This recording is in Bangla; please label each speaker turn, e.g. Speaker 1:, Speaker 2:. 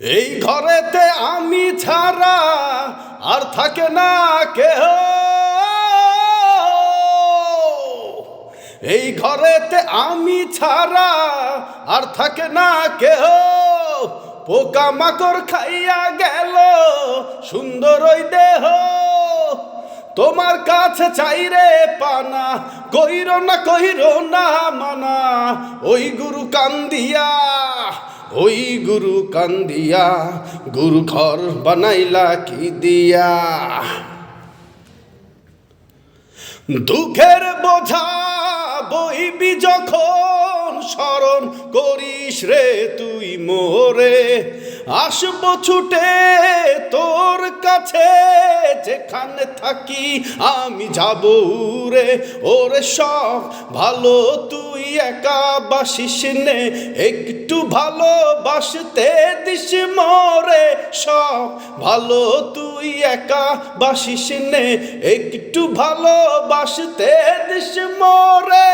Speaker 1: এই ঘরেতে আমি ছাড়া আর থাকে না কেহ, এই ঘরেতে আমি ছাড়া আর থাকে না কেহ। পোকা মাকড় খাইয়া গেল সুন্দর ওই দেহ, তোমার কাছে চাইরে পানা, কইরো না মানা। ওই গুরু কান্দিয়া, ওই গুরু কান্দিয়া, গুরু ঘর বানাইলা কি দিয়া। দুঃখের বোঝা বইবি যখন, স্মরণ করিস রে তুই মোরে। আসব ছুটে তোর কাছে, যেখানে থাকি আমি যাব উরে। ওরে সব ভালো তুই একা বাসিস নে, একটু ভালোবাসতে দিস মোরে। সব ভালো তুই একা বাসিস নে, একটু ভালোবাসতে দিস মোরে।